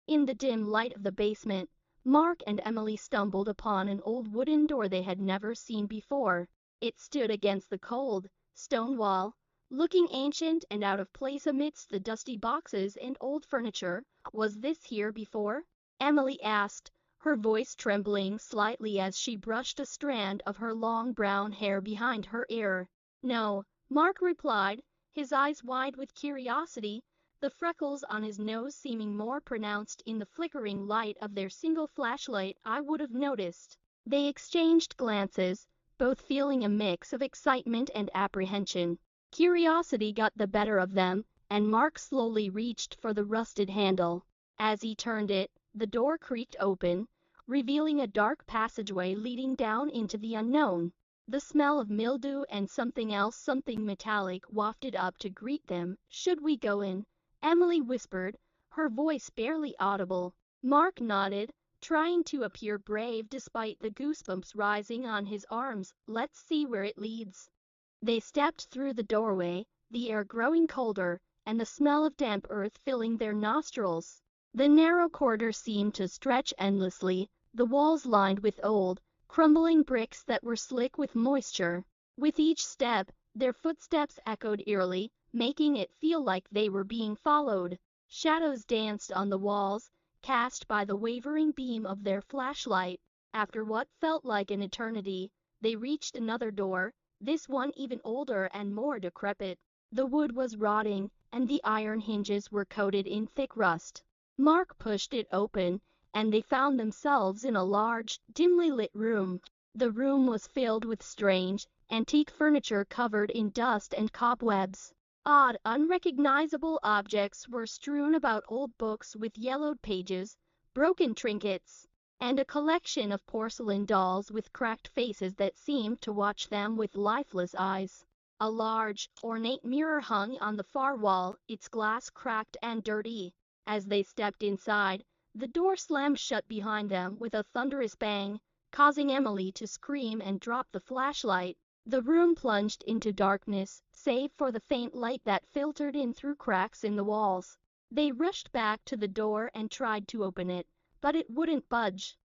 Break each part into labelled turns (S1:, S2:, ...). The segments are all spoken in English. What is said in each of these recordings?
S1: In the dim light of the basement, Mark and Emily stumbled upon an old wooden door they had never seen before. It stood against the cold, stone wall, looking ancient and out of place amidst the dusty boxes and old furniture. "Was this here before?" Emily asked, her voice trembling slightly as she brushed a strand of her long brown hair behind her ear. "No," Mark replied, his eyes wide with curiosity, the freckles on his nose seeming more pronounced in the flickering light of their single flashlight. "I would have noticed." They exchanged glances, both feeling a mix of excitement and apprehension. Curiosity got the better of them, and Mark slowly reached for the rusted handle. As he turned it, the door creaked open, revealing a dark passageway leading down into the unknown. The smell of mildew and something metallic wafted up to greet them. "Should we go in?" Emily whispered, her voice barely audible. Mark nodded, trying to appear brave despite the goosebumps rising on his arms. "Let's see where it leads." They stepped through the doorway, the air growing colder, and the smell of damp earth filling their nostrils. The narrow corridor seemed to stretch endlessly, the walls lined with old, crumbling bricks that were slick with moisture. With each step, their footsteps echoed eerily, making it feel like they were being followed. Shadows danced on the walls, cast by the wavering beam of their flashlight. After what felt like an eternity, they reached another door, this one even older and more decrepit. The wood was rotting, and the iron hinges were coated in thick rust. Mark pushed it open, and they found themselves in a large, dimly lit room. The room was filled with strange, antique furniture covered in dust and cobwebs. Odd, unrecognizable objects were strewn about, old books with yellowed pages, broken trinkets, and a collection of porcelain dolls with cracked faces that seemed to watch them with lifeless eyes. A large, ornate mirror hung on the far wall, its glass cracked and dirty. As they stepped inside, the door slammed shut behind them with a thunderous bang, causing Emily to scream and drop the flashlight. The room plunged into darkness, save for the faint light that filtered in through cracks in the walls. They rushed back to the door and tried to open it, but it wouldn't budge.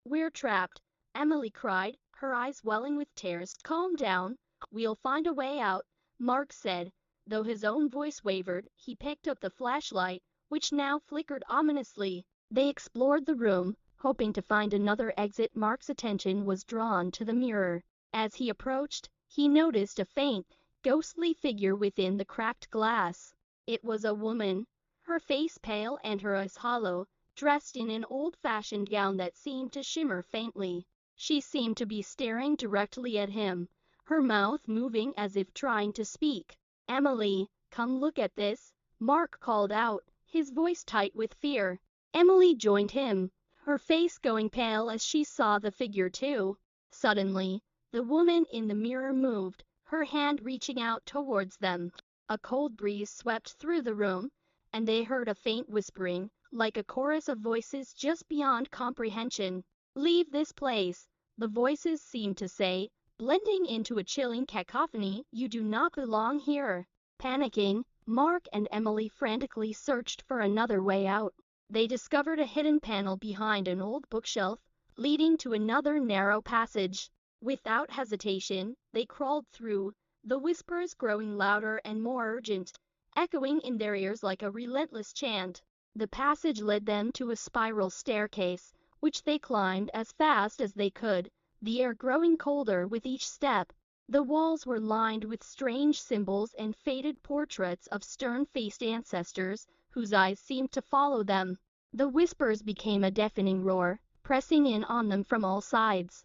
S1: "We're trapped," Emily cried, her eyes welling with tears. "Calm down, we'll find a way out," Mark said. Though his own voice wavered, he picked up the flashlight, which now flickered ominously. They explored the room, hoping to find another exit. Mark's attention was drawn to the mirror. As he approached, he noticed a faint, ghostly figure within the cracked glass. It was a woman, her face pale and her eyes hollow, dressed in an old-fashioned gown that seemed to shimmer faintly. She seemed to be staring directly at him, her mouth moving as if trying to speak. "Emily, come look at this," Mark called out, his voice tight with fear. Emily joined him, her face going pale as she saw the figure too. Suddenly, the woman in the mirror moved, her hand reaching out towards them. A cold breeze swept through the room, and they heard a faint whispering, like a chorus of voices just beyond comprehension. "Leave this place," the voices seemed to say, blending into a chilling cacophony. "You do not belong here." Panicking, Mark and Emily frantically searched for another way out. They discovered a hidden panel behind an old bookshelf, leading to another narrow passage. Without hesitation, they crawled through, the whispers growing louder and more urgent, echoing in their ears like a relentless chant. The passage led them to a spiral staircase, which they climbed as fast as they could, the air growing colder with each step. The walls were lined with strange symbols and faded portraits of stern-faced ancestors, whose eyes seemed to follow them. The whispers became a deafening roar, pressing in on them from all sides.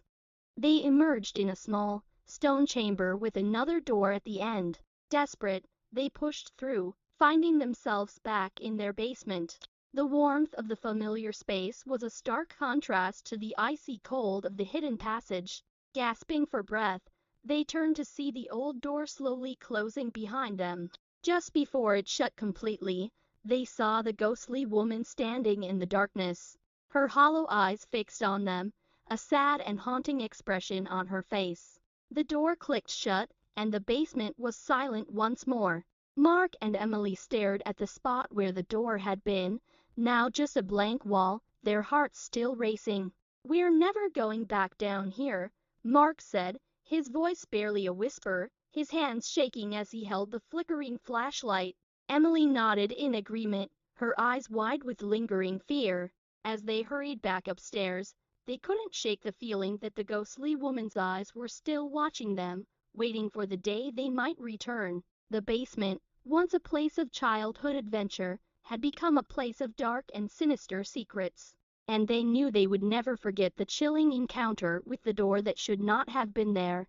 S1: They emerged in a small, stone chamber with another door at the end. Desperate, they pushed through, finding themselves back in their basement. The warmth of the familiar space was a stark contrast to the icy cold of the hidden passage. Gasping for breath, they turned to see the old door slowly closing behind them. Just before it shut completely, they saw the ghostly woman standing in the darkness, her hollow eyes fixed on them, a sad and haunting expression on her face. The door clicked shut, and the basement was silent once more. Mark and Emily stared at the spot where the door had been, Now just a blank wall, their hearts still racing. "We're never going back down here," Mark said, his voice barely a whisper, his hands shaking as he held the flickering flashlight. Emily nodded in agreement, her eyes wide with lingering fear. As they hurried back upstairs, they couldn't shake the feeling that the ghostly woman's eyes were still watching them, waiting for the day they might return. The basement, once a place of childhood adventure, had become a place of dark and sinister secrets, and they knew they would never forget the chilling encounter with the door that should not have been there.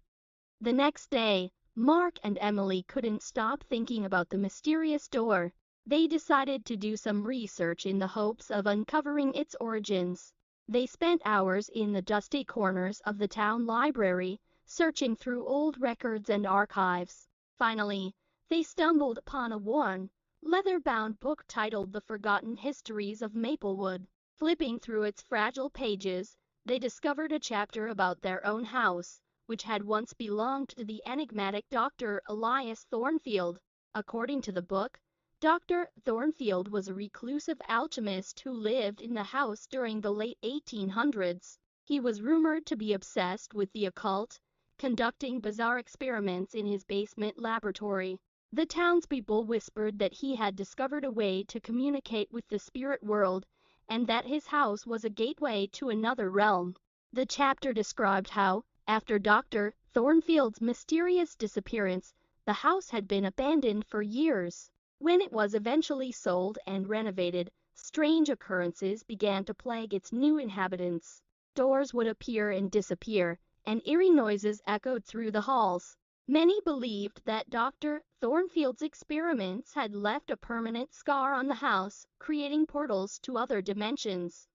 S1: The next day, Mark and Emily couldn't stop thinking about the mysterious door. They decided to do some research in the hopes of uncovering its origins. They spent hours in the dusty corners of the town library, searching through old records and archives. Finally, they stumbled upon a worn, leather-bound book titled The Forgotten Histories of Maplewood. Flipping through its fragile pages, they discovered a chapter about their own house, which had once belonged to the enigmatic Dr. Elias Thornfield. According to the book, Dr. Thornfield was a reclusive alchemist who lived in the house during the late 1800s. He was rumored to be obsessed with the occult, conducting bizarre experiments in his basement laboratory. The townspeople whispered that he had discovered a way to communicate with the spirit world, and that his house was a gateway to another realm. The chapter described how, after Dr. Thornfield's mysterious disappearance, the house had been abandoned for years. When it was eventually sold and renovated, strange occurrences began to plague its new inhabitants. Doors would appear and disappear, and eerie noises echoed through the halls. Many believed that Dr. Thornfield's experiments had left a permanent scar on the house, creating portals to other dimensions.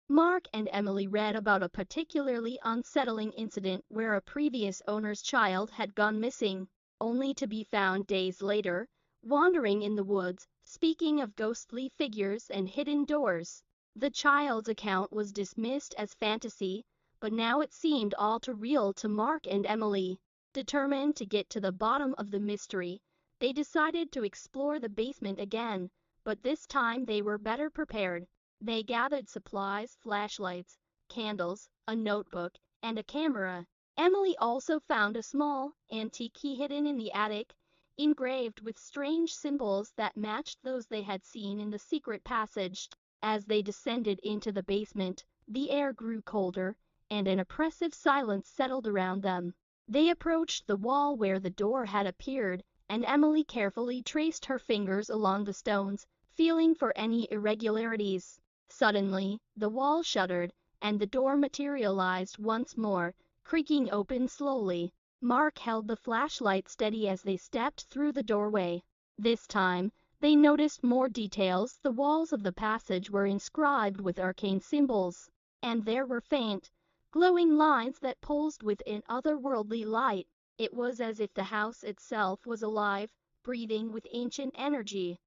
S1: Mark and Emily read about a particularly unsettling incident where a previous owner's child had gone missing, only to be found days later, wandering in the woods, speaking of ghostly figures and hidden doors. The child's account was dismissed as fantasy, but now it seemed all too real to Mark and Emily. Determined to get to the bottom of the mystery, they decided to explore the basement again, but this time they were better prepared. They gathered supplies, flashlights, candles, a notebook, and a camera. Emily also found a small, antique key hidden in the attic, engraved with strange symbols that matched those they had seen in the secret passage. As they descended into the basement, the air grew colder, and an oppressive silence settled around them. They approached the wall where the door had appeared, and Emily carefully traced her fingers along the stones, feeling for any irregularities. Suddenly, the wall shuddered, and the door materialized once more, creaking open slowly. Mark held the flashlight steady as they stepped through the doorway. This time, they noticed more details. The walls of the passage were inscribed with arcane symbols, and there were faint, glowing lines that pulsed with an otherworldly light. It was as if the house itself was alive, breathing with ancient energy.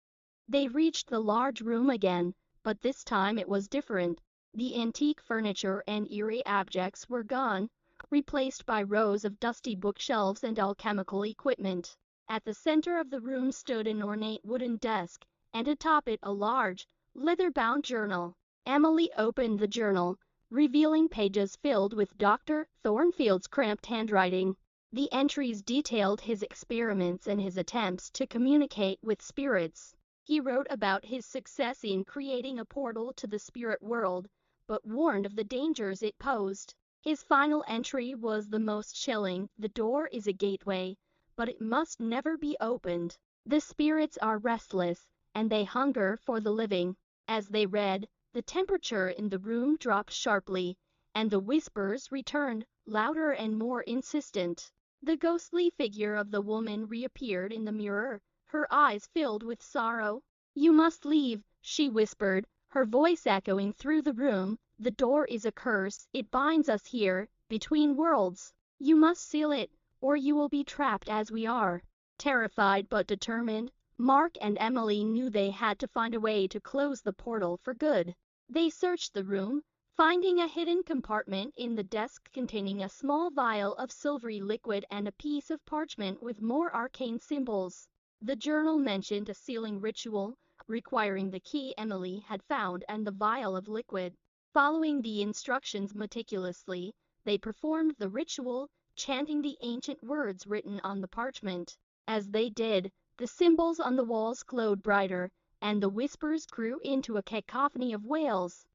S1: They reached the large room again, but this time it was different. The antique furniture and eerie objects were gone, replaced by rows of dusty bookshelves and alchemical equipment. At the center of the room stood an ornate wooden desk, and atop it a large, leather-bound journal. Emily opened the journal, revealing pages filled with Dr. Thornfield's cramped handwriting. The entries detailed his experiments and his attempts to communicate with spirits. He wrote about his success in creating a portal to the spirit world, but warned of the dangers it posed. His final entry was the most chilling: "The door is a gateway, but it must never be opened. The spirits are restless, and they hunger for the living." As they read, the temperature in the room dropped sharply, and the whispers returned, louder and more insistent. The ghostly figure of the woman reappeared in the mirror, her eyes filled with sorrow. "You must leave," she whispered, her voice echoing through the room. "The door is a curse. It binds us here, between worlds. You must seal it, or you will be trapped as we are." Terrified but determined, Mark and Emily knew they had to find a way to close the portal for good. They searched the room, finding a hidden compartment in the desk containing a small vial of silvery liquid and a piece of parchment with more arcane symbols. The journal mentioned a sealing ritual, requiring the key Emily had found and the vial of liquid. Following the instructions meticulously, they performed the ritual, chanting the ancient words written on the parchment. As they did, the symbols on the walls glowed brighter, and the whispers grew into a cacophony of wails.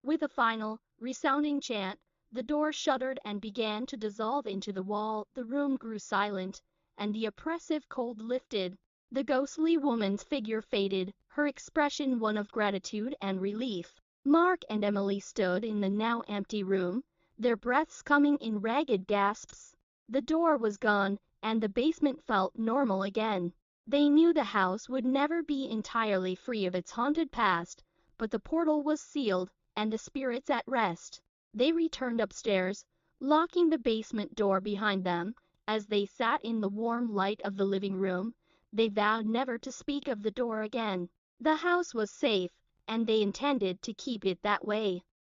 S1: With a final, resounding chant, the door shuddered and began to dissolve into the wall. The room grew silent, and the oppressive cold lifted. The ghostly woman's figure faded, her expression one of gratitude and relief. Mark and Emily stood in the now empty room, their breaths coming in ragged gasps. The door was gone, and the basement felt normal again. They knew the house would never be entirely free of its haunted past, but the portal was sealed, and the spirits at rest. They returned upstairs, locking the basement door behind them. As they sat in the warm light of the living room, they vowed never to speak of the door again. The house was safe, and they intended to keep it that way.